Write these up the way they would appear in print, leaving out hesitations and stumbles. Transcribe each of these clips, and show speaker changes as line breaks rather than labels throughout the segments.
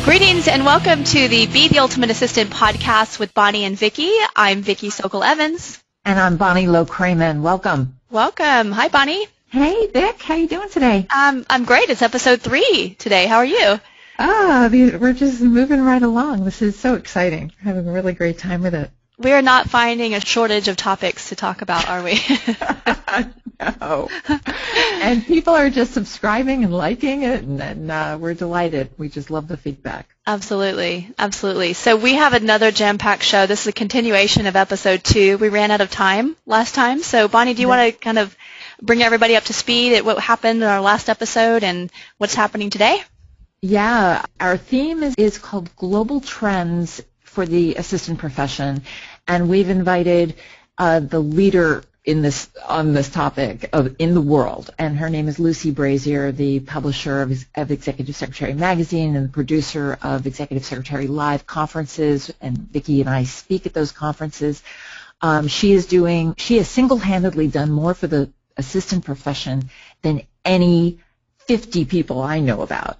Greetings and welcome to the Be the Ultimate Assistant podcast with Bonnie and Vickie. I'm Vickie Sokol Evans.
And I'm Bonnie Low-Kramen. Welcome.
Welcome. Hi, Bonnie.
Hey, Vic. How you doing today?
I'm great. It's episode 3 today. How are you?
We're just moving right along. This is so exciting. We're having a really great time with it.
We are not finding a shortage of topics to talk about, are we?
No. And people are just subscribing and liking it, and we're delighted. We just love the feedback.
Absolutely. Absolutely. So we have another jam-packed show. This is a continuation of episode 2. We ran out of time last time. So, Bonnie, do you want to kind of bring everybody up to speed at what happened in our last episode and what's happening today?
Yeah. Our theme is called Global Trends for the Assistant Profession, and we've invited the leader on this topic in the world, and her name is Lucy Brazier, the publisher of Executive Secretary Magazine and the producer of Executive Secretary Live conferences, and Vickie and I speak at those conferences. She has single-handedly done more for the assistant profession than any 50 people I know about.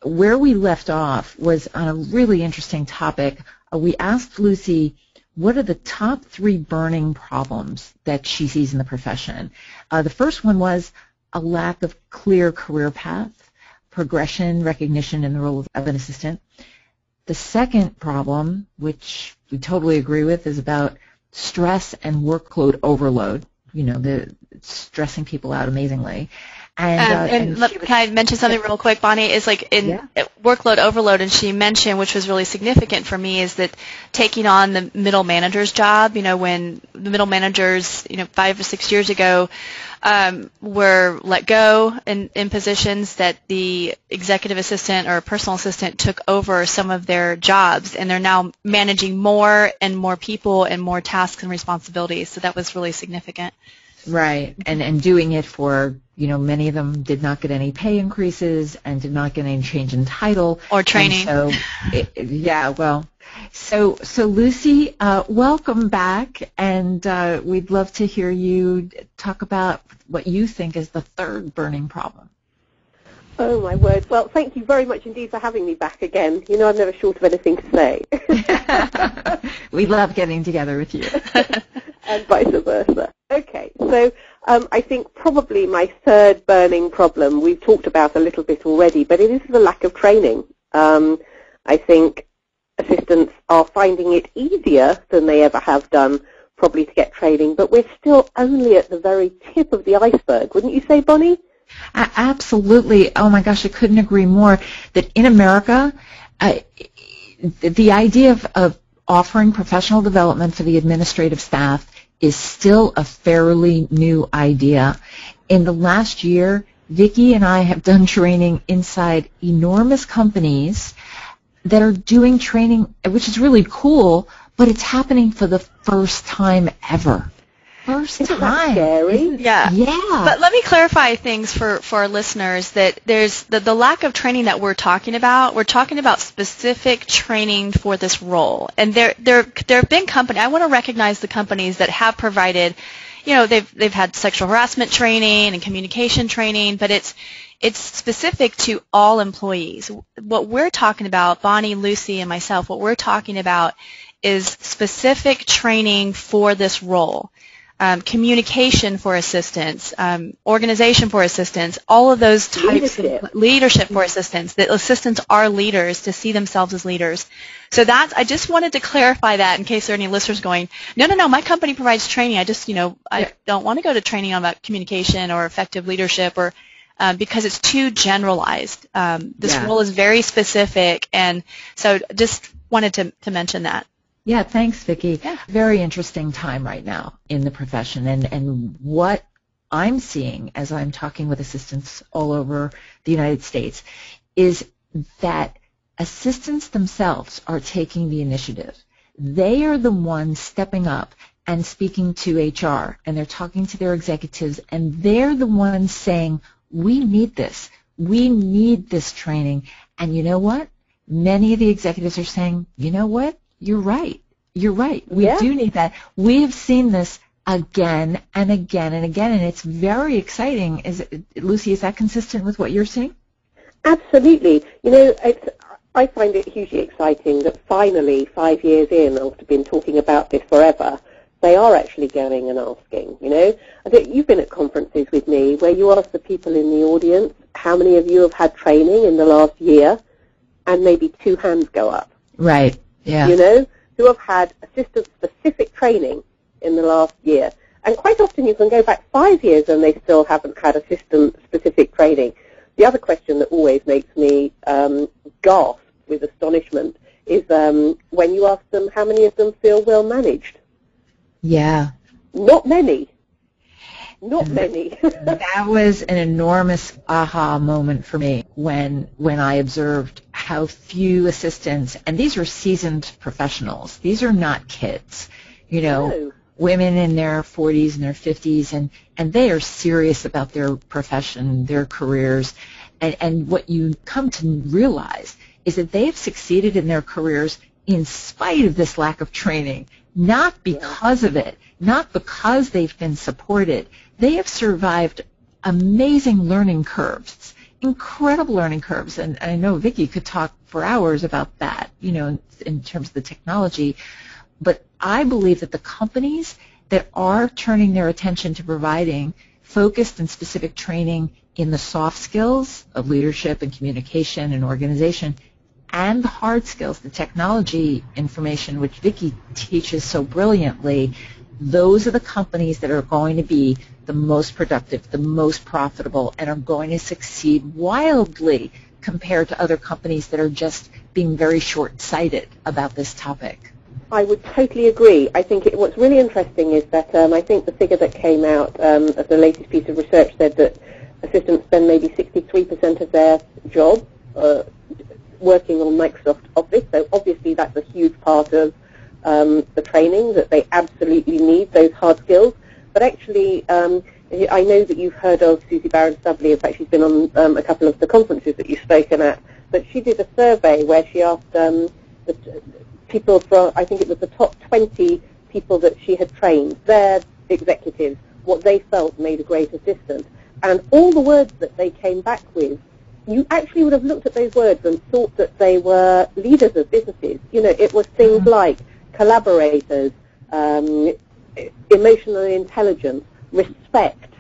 Where we left off was on a really interesting topic. We asked Lucy, what are the top 3 burning problems that she sees in the profession? The first one was a lack of clear career path, progression, recognition in the role of an assistant. The second problem, which we totally agree with, is about stress and workload overload. You know, the stressing people out amazingly.
Can I mention something real quick, Bonnie? Is like workload overload, and she mentioned, which was really significant for me, is that taking on the middle manager's job. You know, when the middle managers, 5 or 6 years ago, were let go in positions, that the executive assistant or personal assistant took over some of their jobs, and they're now managing more and more people and more tasks and responsibilities. So that was really significant.
Right, and doing it for, many of them did not get any pay increases and did not get any change in title.
Or training.
So Lucy, welcome back, and we'd love to hear you talk about what you think is the third burning problem.
Oh, my word. Well, thank you very much indeed for having me back again. I'm never short of anything to say.
We love getting together with you.
And vice versa. Okay, so I think probably my third burning problem we've talked about a little bit already, but it is the lack of training. I think assistants are finding it easier than they ever have done probably to get training, but we're still only at the very tip of the iceberg. Wouldn't you say, Bonnie?
Absolutely. Oh, my gosh, I couldn't agree more that in America, the idea of offering professional development for the administrative staff is still a fairly new idea. In the last year, Vickie and I have done training inside enormous companies that are doing training, which is really cool, but it's happening for the first time ever. Isn't
that scary?
Yeah. But let me clarify things for our listeners, that there's the lack of training that we're talking about. We're talking about specific training for this role. And there have been companies, I want to recognize the companies that have provided, they've had sexual harassment training and communication training, but it's specific to all employees. What we're talking about, Bonnie, Lucy, and myself, what we're talking about is specific training for this role. Communication for assistants, organization for assistants, all of those types of leadership for assistants. The assistants are leaders to see themselves as leaders. So I just wanted to clarify that in case there are any listeners going, no, my company provides training. I just, I don't want to go to training about communication or effective leadership or because it's too generalized. This role is very specific, and so just wanted to mention that.
Yeah, thanks, Vickie. Yeah. Very interesting time right now in the profession, and what I'm seeing as I'm talking with assistants all over the United States is that assistants themselves are taking the initiative. They are the ones stepping up and speaking to HR, and they're talking to their executives, and they're the ones saying, we need this. We need this training. And you know what? Many of the executives are saying, you know what? You're right. You're right. We do need that. We have seen this again and again and again, and it's very exciting. Lucy, is that consistent with what you're seeing?
Absolutely. I find it hugely exciting that finally, 5 years in, after been talking about this forever, they are actually going and asking, you know. I think you've been at conferences with me where you ask the people in the audience, how many of you have had training in the last year, and maybe 2 hands go up.
Right, yeah.
You know, who have had assistant-specific training in the last year. And quite often you can go back 5 years and they still haven't had assistant-specific training. The other question that always makes me gasp with astonishment is when you ask them how many of them feel well managed.
Yeah.
Not many. Not many.
That was an enormous aha moment for me when I observed how few assistants, and these are seasoned professionals. These are not kids, you know,
No.
Women in their 40s and their 50s, and they are serious about their profession, their careers, and what you come to realize is that they have succeeded in their careers in spite of this lack of training, not because of it, not because they've been supported. They have survived amazing learning curves, incredible learning curves, and I know Vickie could talk for hours about that, you know, in terms of the technology, but I believe that the companies that are turning their attention to providing focused and specific training in the soft skills of leadership and communication and organization and the hard skills, the technology information, which Vickie teaches so brilliantly, those are the companies that are going to be the most productive, the most profitable, and are going to succeed wildly compared to other companies that are just being very short-sighted about this topic.
I would totally agree. I think what's really interesting is that I think the figure that came out of the latest piece of research said that assistants spend maybe 63% of their job working on Microsoft Office, so obviously that's a huge part of the training, that they absolutely need those hard skills. But actually, I know that you've heard of Susie Barron-Stubley. In fact, she's been on a couple of the conferences that you've spoken at. But she did a survey where she asked the people from, I think it was the top 20 people that she had trained, their executives, what they felt made a great assistant. And all the words that they came back with, you actually would have looked at those words and thought that they were leaders of businesses. You know, it was things like collaborators, emotional intelligence, respect,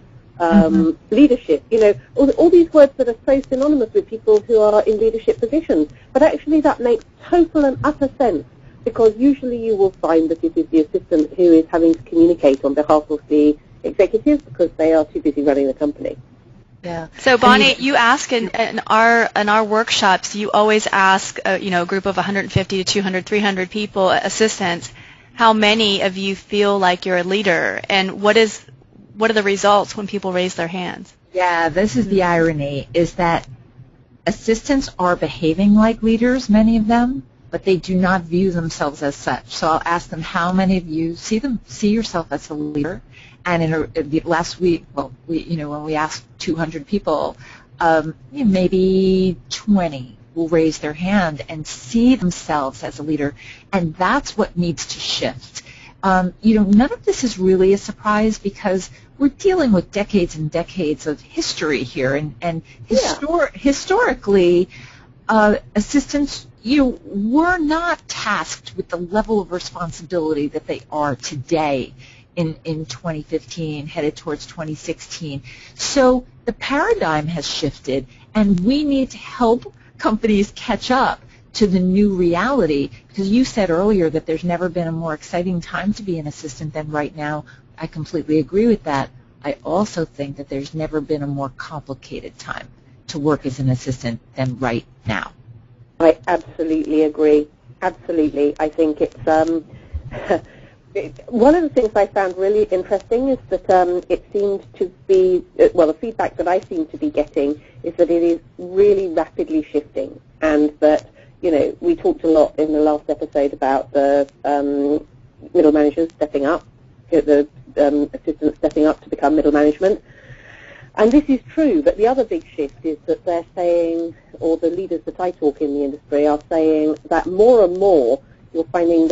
leadership, you know, all these words that are so synonymous with people who are in leadership positions. But actually that makes total and utter sense, because usually you will find that it is the assistant who is having to communicate on behalf of the executives because they are too busy running the company.
Yeah.
So Bonnie, you ask in our workshops, you always ask a group of 150 to 200, 300 people, assistants, how many of you feel like you're a leader, and what are the results when people raise their hands?
Yeah, this is the irony, is that assistants are behaving like leaders, many of them, but they do not view themselves as such. So I'll ask them, how many of you see yourself as a leader? And in last week, when we asked 200 people, maybe 20 will raise their hand and see themselves as a leader, and that's what needs to shift. None of this is really a surprise because we're dealing with decades and decades of history here, and historically, assistants, were not tasked with the level of responsibility that they are today in 2015, headed towards 2016. So the paradigm has shifted, and we need to help companies catch up to the new reality, because you said earlier that there's never been a more exciting time to be an assistant than right now. I completely agree with that. I also think that there's never been a more complicated time to work as an assistant than right now.
I absolutely agree. Absolutely. I think it's one of the things I found really interesting is that it seemed to be, the feedback that I seem to be getting is that it is really rapidly shifting, and that, we talked a lot in the last episode about the middle managers stepping up, the assistants stepping up to become middle management. And this is true, but the other big shift is that they're saying, or the leaders that I talk in the industry are saying, that more and more you're finding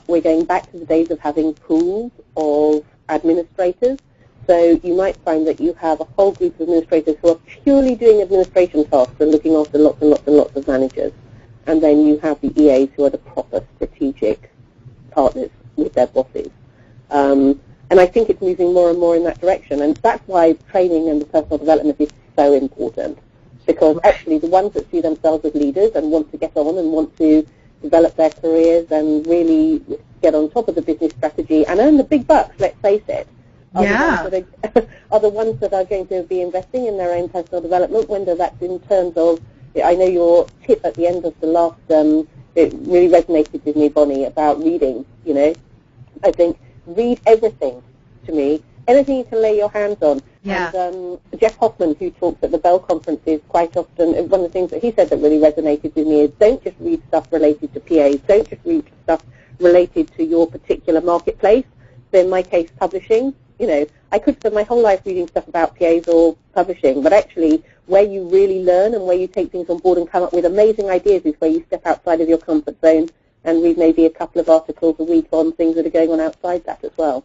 we're going back to the days of having pools of administrators. So you might find that you have a whole group of administrators who are purely doing administration tasks and looking after lots and lots and lots of managers. and then you have the EAs who are the proper strategic partners with their bosses. And I think it's moving more and more in that direction, and that's why training and the personal development is so important, because actually the ones that see themselves as leaders and want to get on and want to develop their careers and really get on top of the business strategy and earn the big bucks, let's face it, are the ones that are going to be investing in their own personal development, whether that's in terms of, I know your tip at the end of the last, it really resonated with me, Bonnie, about reading, you know. I think read everything to me, anything you can lay your hands on.
Yeah.
And Jeff Hoffman, who talks at the Bell conferences quite often, one of the things that he said that really resonated with me is don't just read stuff related to PAs, don't just read stuff related to your particular marketplace. So in my case, publishing, you know, I could spend my whole life reading stuff about PAs or publishing, but actually where you really learn and where you take things on board and come up with amazing ideas is where you step outside of your comfort zone and read maybe a couple of articles a week on things that are going on outside that as well.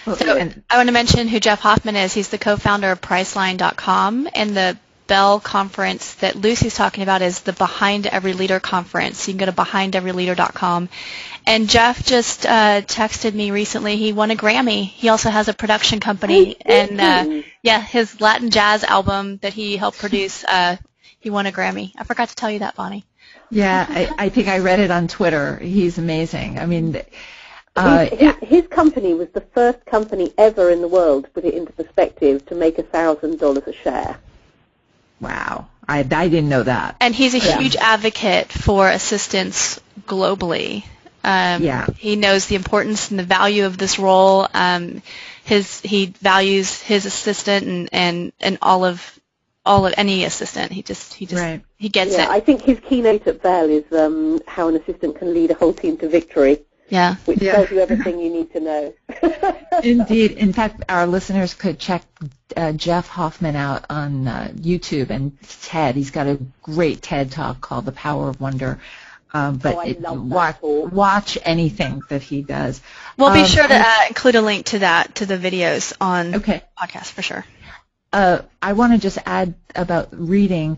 So I want to mention who Jeff Hoffman is. He's the co-founder of Priceline.com, and the Bell conference that Lucy's talking about is the Behind Every Leader conference. You can go to BehindEveryLeader.com. And Jeff just texted me recently. He won a Grammy. He also has a production company, and his Latin jazz album that he helped produce, he won a Grammy. I forgot to tell you that, Bonnie.
Yeah, I think I read it on Twitter. He's amazing. I mean,
his company was the first company ever in the world, to put it into perspective, to make $1,000 a share.
Wow. I didn't know that.
And he's a huge advocate for assistants globally. He knows the importance and the value of this role. He values his assistant and all of any assistant. He gets it.
I think his keynote at Bell is how an assistant can lead a whole team to victory.
Yeah.
Which tells you everything you need to know.
Indeed. In fact, our listeners could check Jeff Hoffman out on YouTube and TED. He's got a great TED Talk called The Power of Wonder. Watch anything that he does.
We'll be sure to include a link to that, to the videos on podcast for sure.
I want to just add about reading.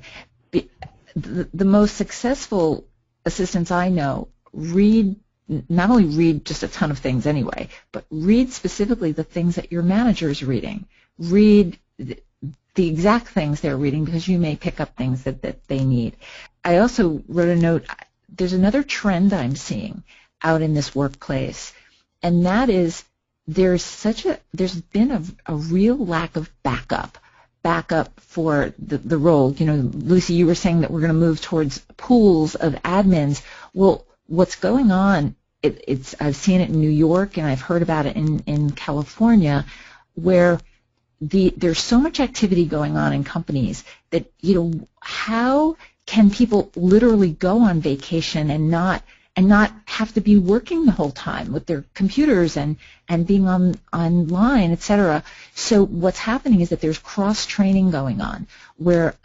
The most successful assistants I know not only read just a ton of things anyway, but read specifically the things that your manager is reading. Read the exact things they're reading because you may pick up things that they need. I also wrote a note. There's another trend I'm seeing out in this workplace, and that is there's been a real lack of backup for the role. You know, Lucy, you were saying that we're going to move towards pools of admins. Well, what's going on, I've seen it in New York and I've heard about it in California, where there's so much activity going on in companies that, you know, how can people literally go on vacation and not have to be working the whole time with their computers and being online, etc. So what's happening is that there's cross-training going on where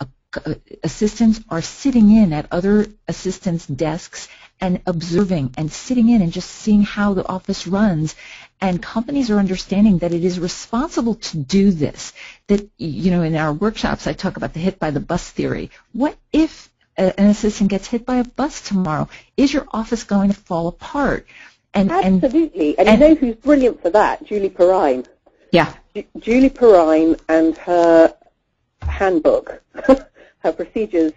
assistants are sitting in at other assistants' desks and observing and sitting in and just seeing how the office runs. And companies are understanding that it is responsible to do this. That, you know, in our workshops I talk about the hit by the bus theory. What if an assistant gets hit by a bus tomorrow? Is your office going to fall apart?
Absolutely. And you know who's brilliant for that? Julie Perrine.
Yeah.
Julie Perrine and her handbook, her procedures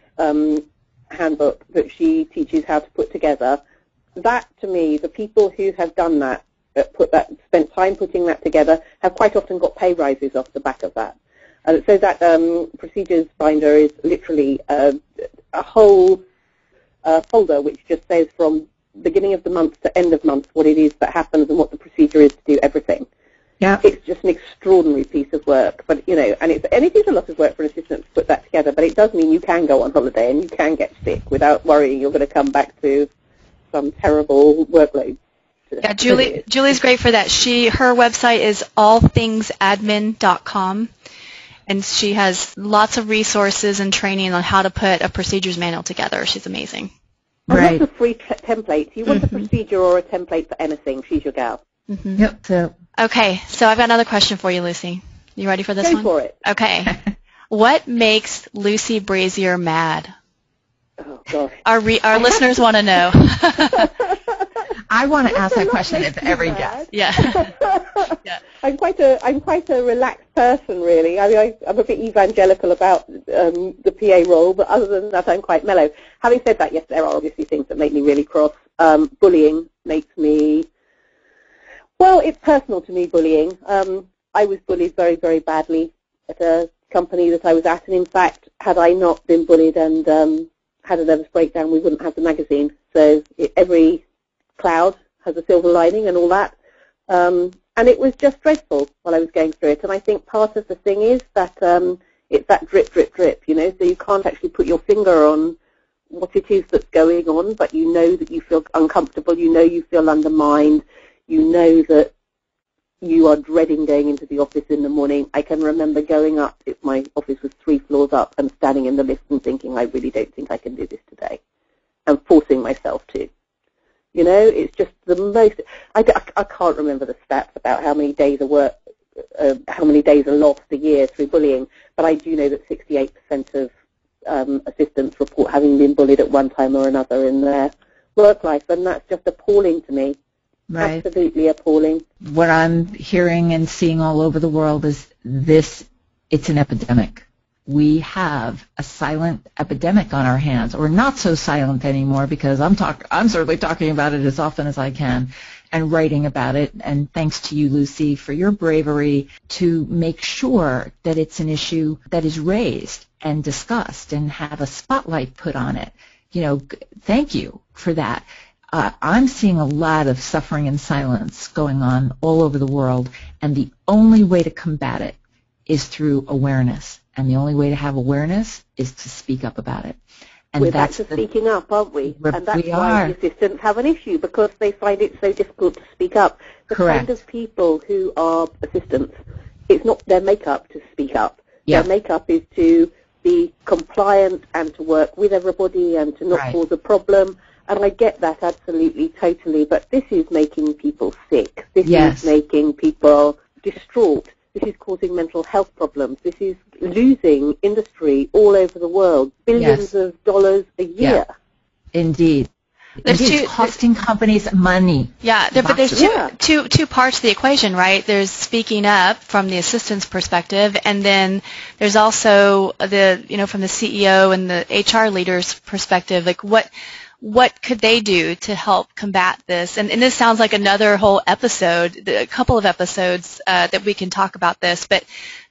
handbook that she teaches how to put together. That, to me, the people who have done that, spent time putting that together, have quite often got pay rises off the back of that. So that procedures binder is literally a whole folder which just says from beginning of the month to end of month what it is that happens and what the procedure is to do everything.
Yeah.
It's just an extraordinary piece of work, but you know, and it is a lot of work for an assistant to put that together, but it does mean you can go on holiday and you can get sick without worrying you're going to come back to some terrible workload.
Yeah, Julie's great for that. Her website is allthingsadmin.com, and she has lots of resources and training on how to put a procedures manual together. She's amazing.
Right. Lots of free templates. You want a procedure or a template for anything, she's your gal.
Mm-hmm. Yep.
Okay, so I've got another question for you, Lucy. You ready for this one?
Go for it.
Okay. What makes Lucy Brazier mad?
Oh, gosh.
Our listeners want to know.
I want to ask that question of every guest.
Yeah. Yeah.
I'm quite a relaxed person, really. I mean, I'm a bit evangelical about the PA role, but other than that, I'm quite mellow. Having said that, yes, there are obviously things that make me really cross. Bullying makes me, well, it's personal to me, bullying. I was bullied very, very badly at a company that I was at, and in fact, had I not been bullied and had a nervous breakdown, we wouldn't have the magazine. So every cloud has a silver lining and all that. And it was just dreadful while I was going through it. And I think part of the thing is that it's that drip, drip, drip, you know, so you can't actually put your finger on what it is that's going on, but you know that you feel uncomfortable, you know you feel undermined, you know that you are dreading going into the office in the morning. I can remember going up, if my office was 3 floors up, and standing in the lift and thinking, I really don't think I can do this today, and forcing myself to. You know, it's just the most, I can't remember the stats about how many days of work, how many days are lost a year through bullying, but I do know that 68% of assistants report having been bullied at one time or another in their work life, and that's just appalling to me. Right. Absolutely appalling.
What I'm hearing and seeing all over the world is this, it's an epidemic. We have a silent epidemic on our hands, or not so silent anymore, because I'm certainly talking about it as often as I can and writing about it. And thanks to you, Lucy, for your bravery to make sure that it's an issue that is raised and discussed and have a spotlight put on it. You know, thank you for that. I'm seeing a lot of suffering and silence going on all over the world, and the only way to combat it is through awareness. And the only way to have awareness is to speak up about it. And
we're back to speaking up, aren't we? And that's why the assistants have an issue, because they find it so difficult to speak up. The kind of people who are assistants, it's not their makeup to speak up. Their makeup is to be compliant and to work with everybody and to not cause a problem. And I get that absolutely, totally. But this is making people sick. This is making people distraught. This is causing mental health problems. This is losing industry all over the world, billions of dollars a year.
Yeah. Indeed. It's costing companies money.
Yeah, but there's two parts to the equation, right? There's speaking up from the assistant's perspective, and then there's also the, you know, from the CEO and the HR leader's perspective, like what could they do to help combat this? And this sounds like another whole episode, a couple of episodes that we can talk about this. But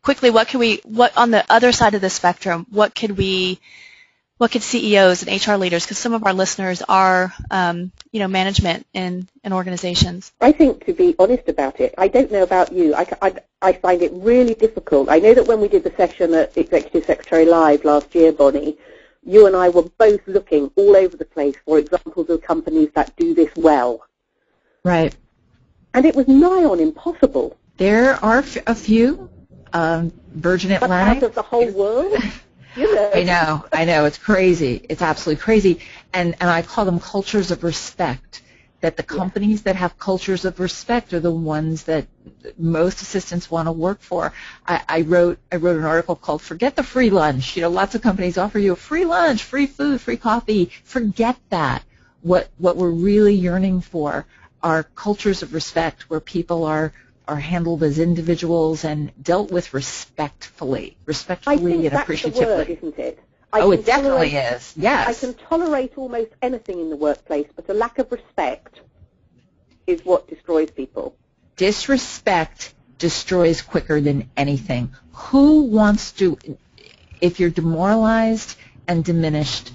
quickly, what on the other side of the spectrum, what could CEOs and HR leaders, because some of our listeners are, management in organizations?
I think, to be honest about it, I don't know about you. I find it really difficult. I know that when we did the session at Executive Secretary Live last year, Bonnie, you and I were both looking all over the place for examples of companies that do this well.
Right.
And it was nigh on impossible.
There are a few. Virgin Atlantic.
But out of the whole world? You know.
I know. It's crazy. It's absolutely crazy. And I call them cultures of respect. That the companies that have cultures of respect are the ones that most assistants want to work for. I wrote an article called "Forget the Free Lunch." You know, lots of companies offer you a free lunch, free food, free coffee. Forget that. What we're really yearning for are cultures of respect, where people are handled as individuals and dealt with respectfully and appreciatively.
I think that's the word, isn't it?
It definitely is, yes.
I can tolerate almost anything in the workplace, but a lack of respect is what destroys people.
Disrespect destroys quicker than anything. Who wants to, if you're demoralized and diminished,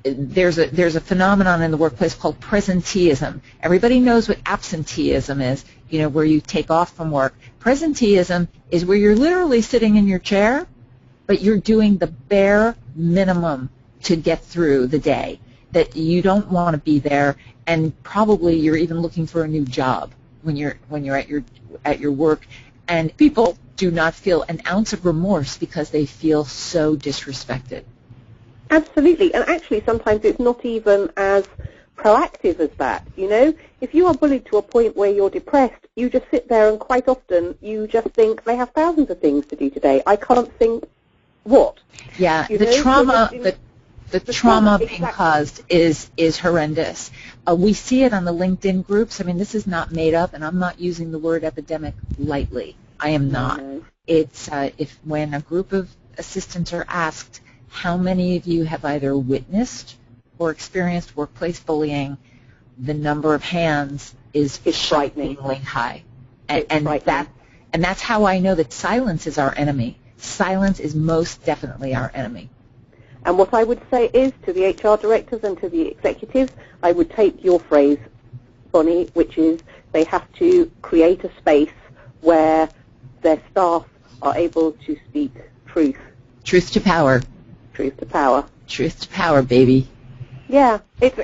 there's a phenomenon in the workplace called presenteeism. Everybody knows what absenteeism is, you know, where you take off from work. Presenteeism is where you're literally sitting in your chair, but you're doing the bare minimum to get through the day, that you don't want to be there, and probably you're even looking for a new job when you're at your work, and people do not feel an ounce of remorse because they feel so disrespected.
Absolutely, and actually sometimes it's not even as proactive as that, you know. If you are bullied to a point where you're depressed, you just sit there and quite often you just think, I have thousands of things to do today. I can't think what.
Yeah, The trauma being caused is horrendous. We see it on the LinkedIn groups. I mean, this is not made up, and I'm not using the word epidemic lightly. I am not. It's when a group of assistants are asked, how many of you have either witnessed or experienced workplace bullying, the number of hands is frighteningly high. And that's how I know that silence is our enemy. Silence is most definitely our enemy.
And what I would say is to the HR directors and to the executives, I would take your phrase, Bonnie, which is they have to create a space where their staff are able to speak truth.
Truth to power.
Truth to power.
Truth to power, baby.
Yeah, it's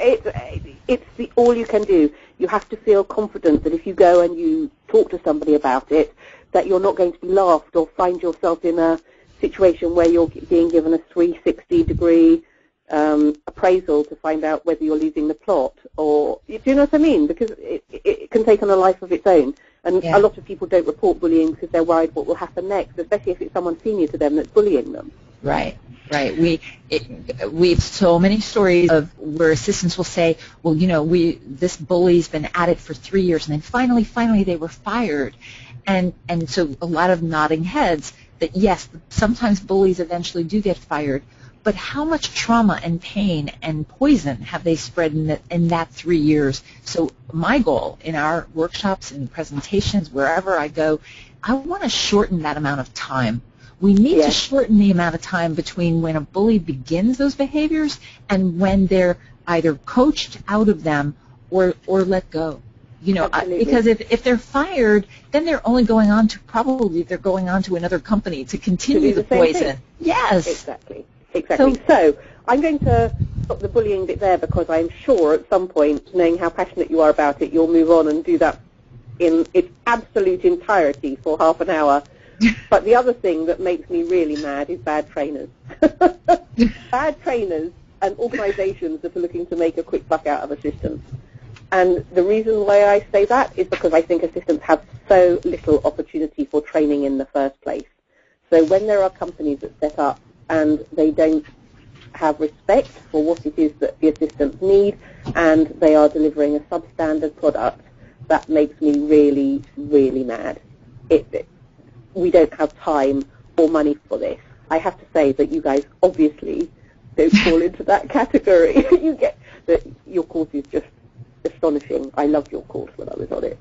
the all you can do. You have to feel confident that if you go and you talk to somebody about it, that you're not going to be laughed or find yourself in a situation where you're being given a 360-degree appraisal to find out whether you're losing the plot. Or do you know what I mean? Because it can take on a life of its own. And a lot of people don't report bullying because they're worried what will happen next, especially if it's someone senior to them that's bullying them.
Right. We've so many stories of where assistants will say, well, this bully's been at it for 3 years, and then finally they were fired. And so a lot of nodding heads that, yes, sometimes bullies eventually do get fired, but how much trauma and pain and poison have they spread in that 3 years? So my goal in our workshops and presentations, wherever I go, I want to shorten that amount of time. We need to shorten the amount of time between when a bully begins those behaviors and when they're either coached out of them or let go. Because if they're fired, then they're only going on to another company to continue the poison. Yes.
Exactly. So I'm going to stop the bullying bit there because I'm sure at some point, knowing how passionate you are about it, you'll move on and do that in its absolute entirety for half an hour. But the other thing that makes me really mad is bad trainers. Bad trainers and organizations that are looking to make a quick buck out of assistants. And the reason why I say that is because I think assistants have so little opportunity for training in the first place. So when there are companies that set up and they don't have respect for what it is that the assistants need and they are delivering a substandard product, that makes me really, really mad. We don't have time or money for this. I have to say that you guys obviously don't fall into that category. Your course is just astonishing. I loved your course when I was on it.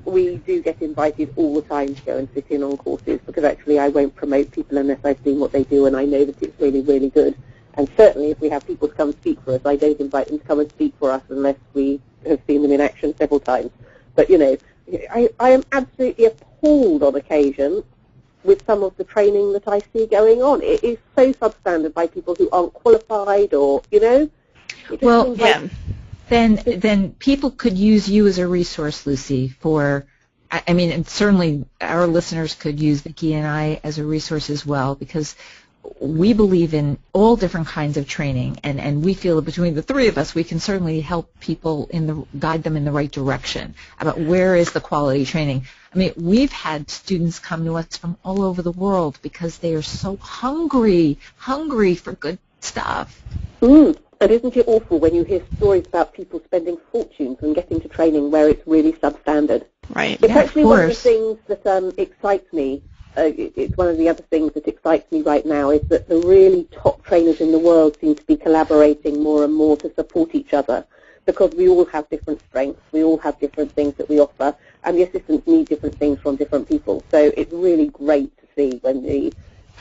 We do get invited all the time to go and sit in on courses because actually I won't promote people unless I've seen what they do and I know that it's really, really good. And certainly if we have people to come and speak for us, I don't invite them to come and speak for us unless we have seen them in action several times. But, I am absolutely appalled on occasion with some of the training that I see going on. It is so substandard by people who aren't qualified or,
Well, then people could use you as a resource, Lucy, and certainly our listeners could use Vickie and I as a resource as well because we believe in all different kinds of training, and we feel that between the three of us, we can certainly help people guide them in the right direction about where is the quality training. I mean, we've had students come to us from all over the world because they are so hungry for good stuff.
And isn't it awful when you hear stories about people spending fortunes and getting to training where it's really substandard?
Right.
It's actually one of the things that excites me. It's one of the other things that excites me right now is that the really top trainers in the world seem to be collaborating more and more to support each other because we all have different strengths, we all have different things that we offer, and the assistants need different things from different people. So it's really great to see when the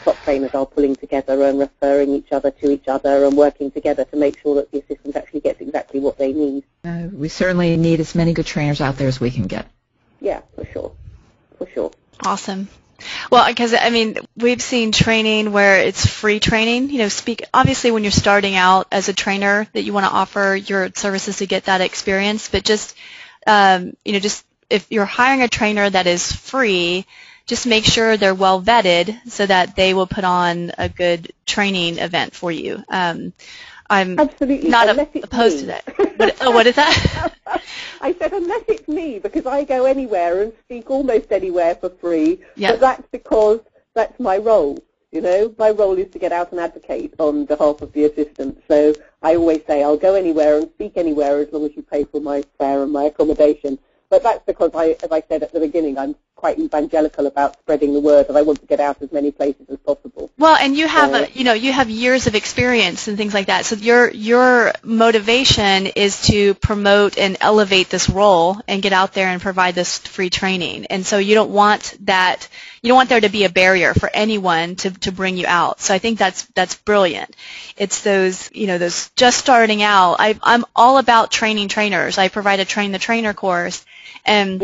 top trainers are pulling together and referring each other to each other and working together to make sure that the assistant actually gets exactly what they need.
We certainly need as many good trainers out there as we can get.
Yeah, for sure.
Awesome. Well, because, we've seen training where it's free training. Obviously when you're starting out as a trainer that you want to offer your services to get that experience, but just if you're hiring a trainer that is free, just make sure they're well vetted so that they will put on a good training event for you. I'm
absolutely
not opposed to that. What is that?
I said unless it's me, because I go anywhere and speak almost anywhere for free, but that's because that's my role. My role is to get out and advocate on behalf of the assistants. So I always say I'll go anywhere and speak anywhere as long as you pay for my fare and my accommodation. But that's because, as I said at the beginning, I'm quite evangelical about spreading the word, and I want to get out as many places as possible.
Well, and you have you have years of experience and things like that. So your motivation is to promote and elevate this role and get out there and provide this free training. And so you don't want there to be a barrier for anyone to bring you out. So I think that's brilliant. It's those just starting out. I'm all about training trainers. I provide a train the trainer course, and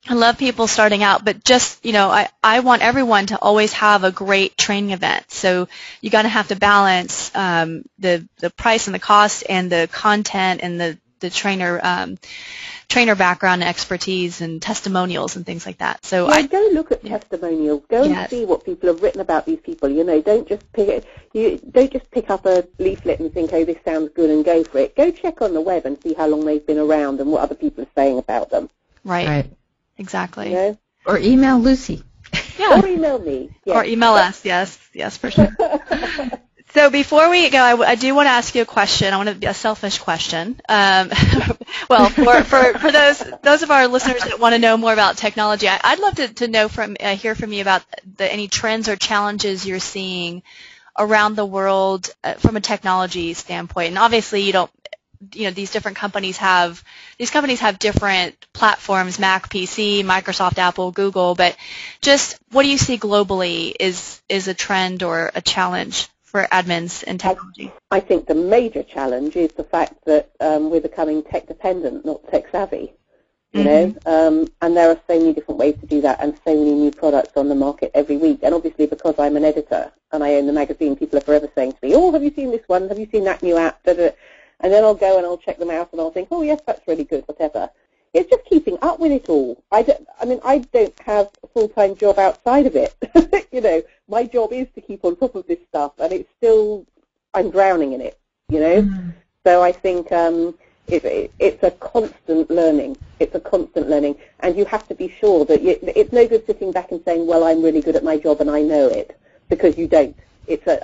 I love people starting out, but just, I want everyone to always have a great training event. So you got to have to balance the price and the cost and the content and the trainer background and expertise and testimonials and things like that. So
go look at testimonials. Go and see what people have written about these people. Don't just pick up a leaflet and think, oh, this sounds good, and go for it. Go check on the web and see how long they've been around and what other people are saying about them.
Right. Exactly.
Or email Lucy.
Yeah. Or email me. Yes.
Or email us. Yes, for sure. So before we go, I do want to ask you a question. I want to be a selfish question. Well, for those of our listeners that want to know more about technology, I'd love to hear from you about any trends or challenges you're seeing around the world from a technology standpoint. And obviously, these different companies have different platforms: Mac, PC, Microsoft, Apple, Google. But just what do you see globally is a trend or a challenge for admins in technology?
I think the major challenge is the fact that we're becoming tech dependent, not tech savvy. And there are so many different ways to do that, and so many new products on the market every week. And obviously, because I'm an editor and I own the magazine, people are forever saying to me, "Oh, have you seen this one? Have you seen that new app?" And then I'll go and I'll check them out and I'll think, "Oh yes, that's really good," whatever. It's just keeping up with it all. I don't have a full-time job outside of it. My job is to keep on top of this stuff, and it's still, I'm drowning in it. So I think it's a constant learning. It's a constant learning, and you have to be sure that it's no good sitting back and saying, "Well, I'm really good at my job and I know it," because you don't.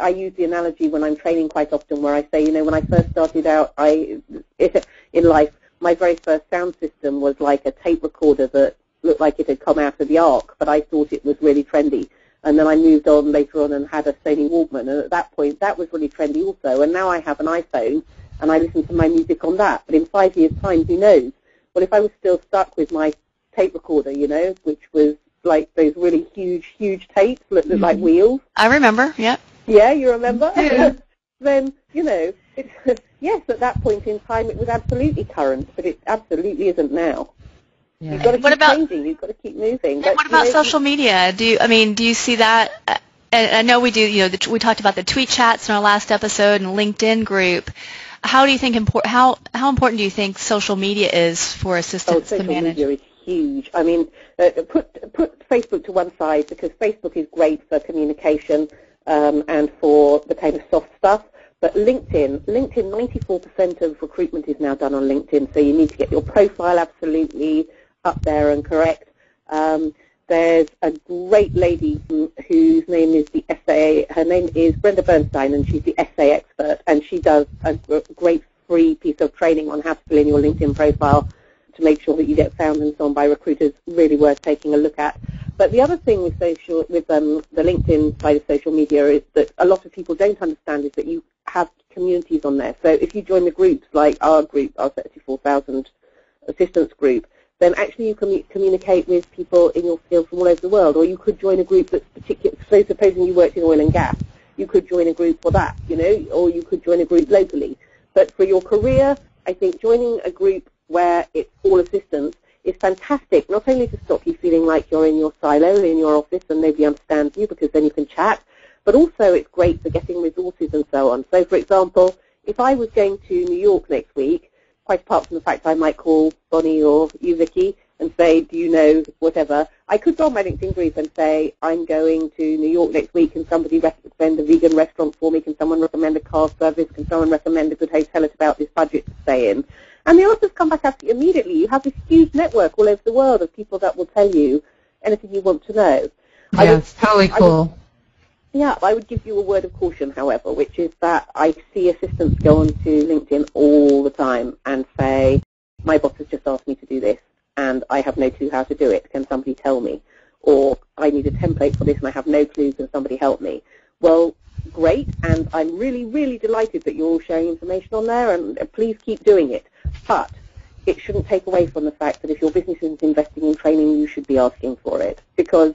I use the analogy when I'm training quite often, where I say, when I first started out in life, my very first sound system was like a tape recorder that looked like it had come out of the Ark, but I thought it was really trendy. And then I moved on later on and had a Sony Walkman, and at that point that was really trendy also. And now I have an iPhone, and I listen to my music on that. But in 5 years' time, who knows? Well, if I was still stuck with my tape recorder, which was like those really huge tapes that look like wheels.
I remember, yeah.
Yeah, you remember?
Yeah.
Then, yes, at that point in time it was absolutely current, but it absolutely isn't now. Yeah. You've got to keep changing. You've got to keep moving.
What about social media? Do you see that? And I know we do. We talked about the tweet chats in our last episode and LinkedIn group. How do you think how important do you think social media is for assistants to manage?
Social media is huge. Put Facebook to one side, because Facebook is great for communication and for the kind of soft stuff. But LinkedIn, 94% of recruitment is now done on LinkedIn, so you need to get your profile absolutely up there and correct. There's a great lady whose name is the essay. Her name is Brenda Bernstein, and she's the essay expert, and she does a great free piece of training on how to fill in your LinkedIn profile to make sure that you get found and so on by recruiters. Really worth taking a look at. But the other thing with the LinkedIn side of social media is that a lot of people don't understand is that you have communities on there. So if you join the groups like our group, our 34,000 assistants group, then actually you can communicate with people in your field from all over the world. Or you could join a group that's particular. So supposing you worked in oil and gas, you could join a group for that, or you could join a group locally. But for your career, I think joining a group where it's all assistants is fantastic, not only to stop you feeling like you're in your silo, in your office, and nobody understands you, because then you can chat, but also it's great for getting resources and so on. So, for example, if I was going to New York next week, quite apart from the fact I might call Bonnie or you, Vickie, and say, do you know whatever, I could go on my LinkedIn group and say, I'm going to New York next week. Can somebody recommend a vegan restaurant for me? Can someone recommend a car service? Can someone recommend a good hotel at about this budget to stay in? And the answers come back absolutely immediately. You have this huge network all over the world of people that will tell you anything you want to know.
Yeah, it's totally cool.
Yeah, I would give you a word of caution, however, which is that I see assistants go onto LinkedIn all the time and say, my boss has just asked me to do this, and I have no clue how to do it. Can somebody tell me? Or I need a template for this, and I have no clue. Can somebody help me? Well, great, and I'm really, really delighted that you're all sharing information on there, and please keep doing it. But it shouldn't take away from the fact that if your business is investing in training, you should be asking for it, because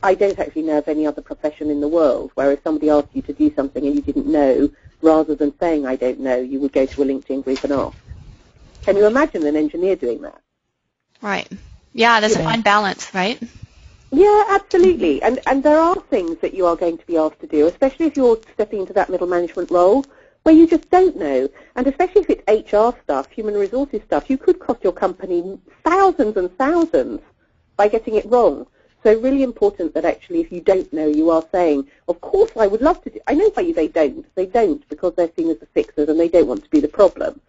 I don't actually know of any other profession in the world where if somebody asked you to do something and you didn't know, rather than saying I don't know, you would go to a LinkedIn group and ask. Can you imagine an engineer doing that?
Right. Yeah, there's a fine balance, right?
Yeah, absolutely. And there are things that you are going to be asked to do, especially if you're stepping into that middle management role, where you just don't know. And especially if it's HR stuff, human resources stuff, you could cost your company thousands and thousands by getting it wrong. So really important that actually if you don't know, you are saying, of course I would love to do. I know why they don't. They don't because they're seen as the fixers and they don't want to be the problem.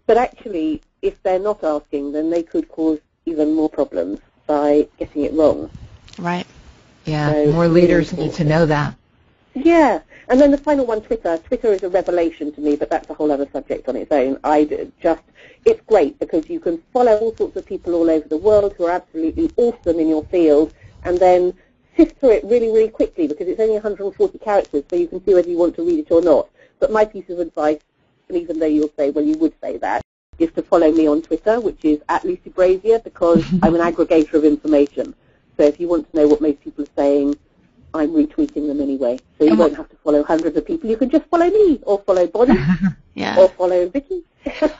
But actually, if they're not asking, then they could cause even more problems by getting it wrong.
Right.
Yeah,
So
more leaders need to know that.
Yeah. And then the final one, Twitter. Twitter is a revelation to me, but that's a whole other subject on its own. It's great because you can follow all sorts of people all over the world who are absolutely awesome in your field, and then sift through it really, really quickly because it's only 140 characters, so you can see whether you want to read it or not. But my piece of advice, and even though you'll say, well, you would say that, is to follow me on Twitter, which is @Lucy Brazier, because I'm an aggregator of information. So if you want to know what most people are saying, I'm retweeting them anyway. So you won't have to follow hundreds of people. You can just follow me, or follow Bonnie, or follow Vickie.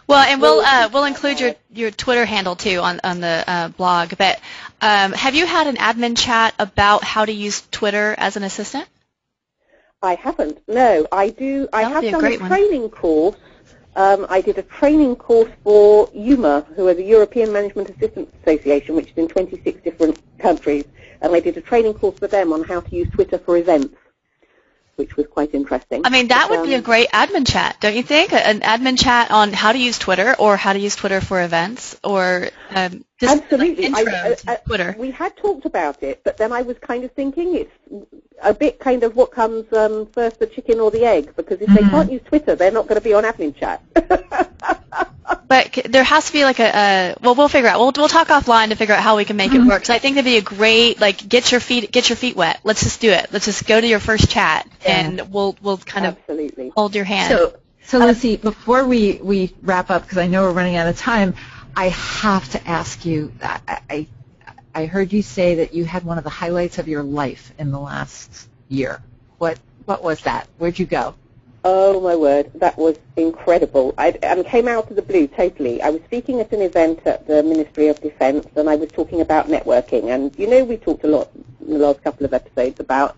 Well, and we'll include your Twitter handle too on the blog. But have you had an admin chat about how to use Twitter as an assistant?
I haven't. No, I do. I have done a training course. I did a training course for UMA, who are the European Management Assistance Association, which is in 26 different countries, and I did a training course for them on how to use Twitter for events, which was quite interesting.
I mean, that would be a great admin chat, don't you think? An admin chat on how to use Twitter or how to use Twitter for events or just
absolutely.
Like intro to Twitter.
We had talked about it, but then I was kind of thinking it's a bit kind of what comes first, the chicken or the egg, because if they can't use Twitter, they're not going to be on admin chat.
But there has to be like well, we'll figure out. We'll talk offline to figure out how we can make it work. So I think that'd be a great, like, get your feet wet. Let's just do it. Let's just go to your first chat, and we'll kind of hold your hand.
So Lucy, before we wrap up, because I know we're running out of time, I have to ask you. I heard you say that you had one of the highlights of your life in the last year. What was that? Where'd you go?
Oh, my word. That was incredible. I came out of the blue, totally. I was speaking at an event at the Ministry of Defence, and I was talking about networking. And, you know, we talked a lot in the last couple of episodes about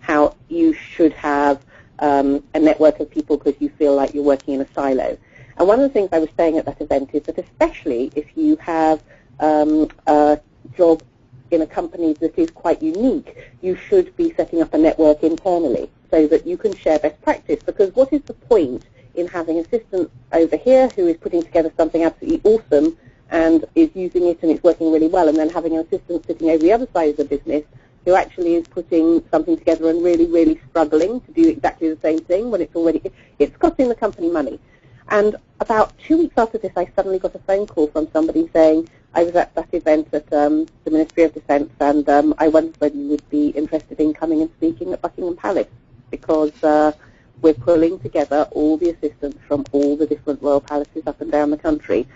how you should have a network of people because you feel like you're working in a silo. And one of the things I was saying at that event is that especially if you have a job in a company that is quite unique, you should be setting up a network internally so that you can share best practice. Because what is the point in having an assistant over here who is putting together something absolutely awesome and is using it and it's working really well, and then having an assistant sitting over the other side of the business who actually is putting something together and really, really struggling to do exactly the same thing when it's costing the company money. And about 2 weeks after this, I suddenly got a phone call from somebody saying, I was at that event at the Ministry of Defence, and I wondered whether you would be interested in coming and speaking at Buckingham Palace, because we're pulling together all the assistants from all the different royal palaces up and down the country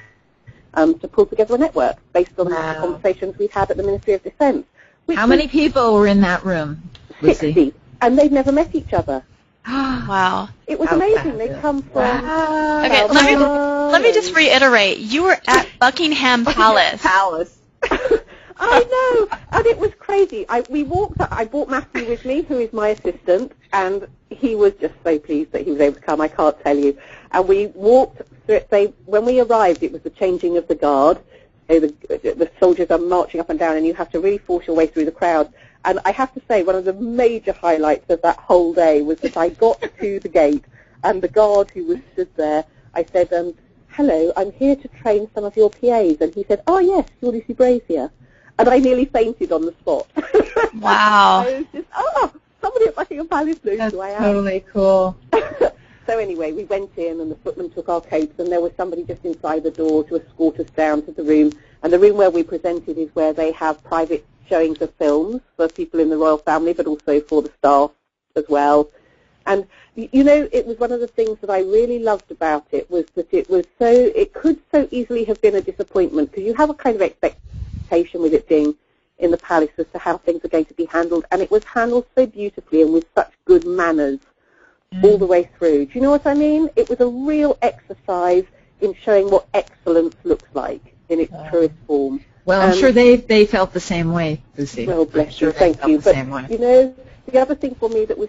to pull together a network based on the conversations we've had at the Ministry of Defence.
How many people were in that room, Lucy?
60, and they'd never met each other.
Wow.
It was amazing. They come from...
Okay, let me just reiterate. You were at Buckingham Palace.
I know, and it was crazy. I brought Matthew with me, who is my assistant, and he was just so pleased that he was able to come. I can't tell you. And we walked through it. When we arrived, it was the changing of the guard. So the soldiers are marching up and down, and you have to really force your way through the crowd. And I have to say, one of the major highlights of that whole day was that I got to the gate, and the guard who was stood there, I said, hello, I'm here to train some of your PAs. And he said, oh, yes, you're Lucy Brazier. And I nearly fainted on the spot.
Wow.
I was just, somebody at Buckingham exactly a palace loose.
That's
I am.
totally cool.
So anyway, we went in and the footman took our coats and there was somebody just inside the door to escort us down to the room. And the room where we presented is where they have private showings of films for people in the royal family, but also for the staff as well. And, you know, it was one of the things that I really loved about it was that it could so easily have been a disappointment because you have a kind of expectation with it being in the palace as to how things are going to be handled. And it was handled so beautifully and with such good manners all the way through. Do you know what I mean? It was a real exercise in showing what excellence looks like in its truest form.
Well, I'm sure they felt the same way, Lucy.
Well, bless
sure
you. Thank you. But, you know, the other thing for me that was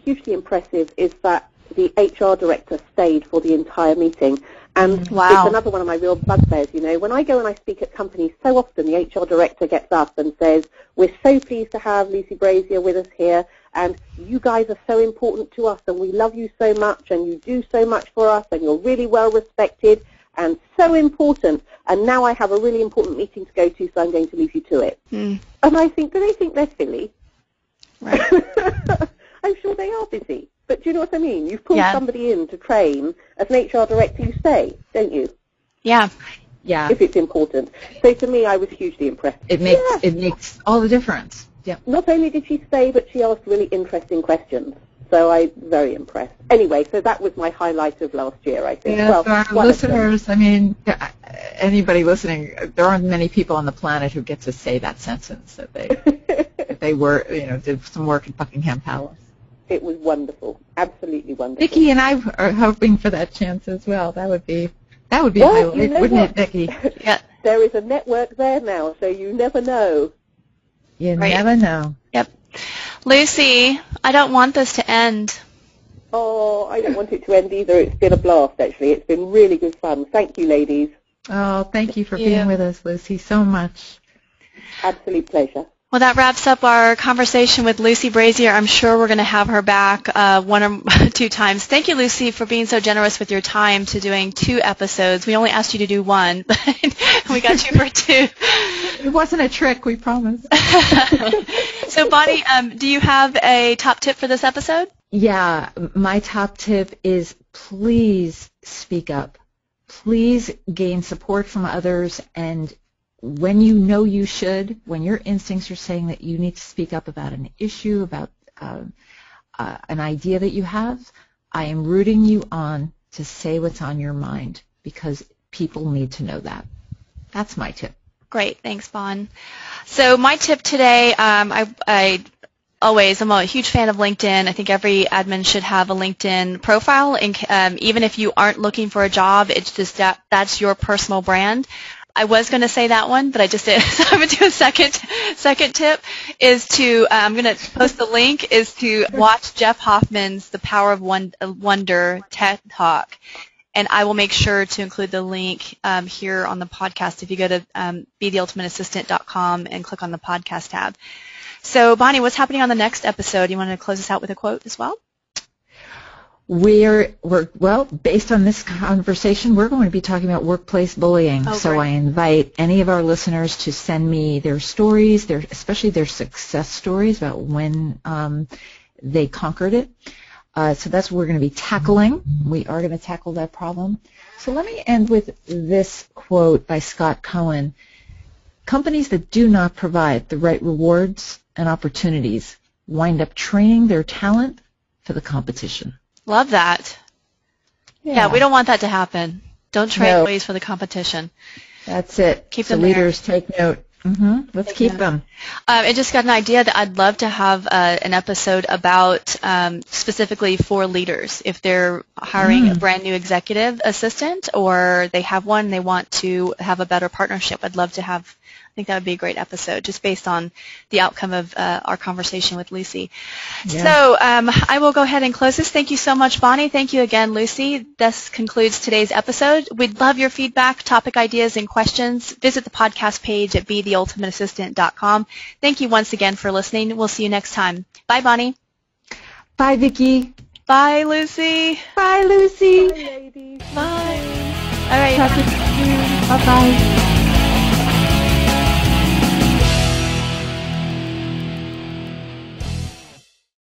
hugely impressive is that the HR director stayed for the entire meeting. And it's another one of my real bugbears, you know. When I go and I speak at companies, so often the HR director gets up and says, we're so pleased to have Lucy Brazier with us here, and you guys are so important to us, and we love you so much, and you do so much for us, and you're really well respected, and so important, and now I have a really important meeting to go to, so I'm going to leave you to it. And I think, do they think they're silly?
Right.
I'm sure they are busy. But do you know what I mean? You've pulled somebody in to train. As an HR director, you stay, don't you?
Yeah.
Yeah.
If it's important. So to me, I was hugely impressed.
It makes all the difference. Yeah.
Not only did she stay, but she asked really interesting questions. So I'm very impressed. Anyway, so that was my highlight of last year, I think.
Yeah, for our listeners, I mean, anybody listening, there aren't many people on the planet who get to say that sentence that they were, you know, did some work in Buckingham Palace.
It was wonderful, absolutely wonderful.
Vickie and I are hoping for that chance as well. That would be a highlight, wouldn't it, Vickie?
Yeah.
There is a network there now, so you never know.
You never know.
Yep. Lucy, I don't want this to end.
Oh, I don't want it to end either. It's been a blast, actually. It's been really good fun. Thank you, ladies.
Oh, thank you for being with us, Lucy, so much.
Absolute pleasure.
Well, that wraps up our conversation with Lucy Brazier. I'm sure we're going to have her back one or two times. Thank you, Lucy, for being so generous with your time to doing 2 episodes. We only asked you to do 1, but we got you for 2.
It wasn't a trick, we promise.
So, Bonnie, do you have a top tip for this episode?
Yeah, my top tip is please speak up. Please gain support from others, and when you know you should, when your instincts are saying that you need to speak up about an issue, about an idea that you have, I am rooting you on to say what's on your mind because people need to know that. That's my tip.
Great. Thanks, Bon. So my tip today, I'm a huge fan of LinkedIn. I think every admin should have a LinkedIn profile. And, even if you aren't looking for a job, it's just that's your personal brand. I was going to say that one, but I just did. So I'm going to do a second tip is to, I'm going to post the link, is to watch Jeff Hoffman's The Power of Wonder TED Talk. And I will make sure to include the link here on the podcast if you go to BeTheUltimateAssistant.com and click on the podcast tab. So, Bonnie, what's happening on the next episode? You want to close us out with a quote as well?
Well, based on this conversation, we're going to be talking about workplace bullying. So I invite any of our listeners to send me their stories, especially their success stories about when they conquered it. So that's what we're going to be tackling. We are going to tackle that problem. So let me end with this quote by Scott Cohen. Companies that do not provide the right rewards and opportunities wind up training their talent for the competition.
Love that. Yeah, we don't want that to happen. Don't train employees for the competition.
That's it.
Keep
so
them
leaders take note. Let's keep them.
I just got an idea that I'd love to have an episode about specifically for leaders. If they're hiring a brand new executive assistant or they have one and they want to have a better partnership, I'd love to have, I think that would be a great episode just based on the outcome of our conversation with Lucy. Yeah. So I will go ahead and close this. Thank you so much, Bonnie. Thank you again, Lucy. This concludes today's episode. We'd love your feedback, topic ideas, and questions. Visit the podcast page at BeTheUltimateAssistant.com. Thank you once again for listening. We'll see you next time. Bye, Bonnie.
Bye, Vickie.
Bye, Lucy.
Bye, Lucy.
Bye, ladies.
Bye. All right.
Talk to you soon. Bye-bye.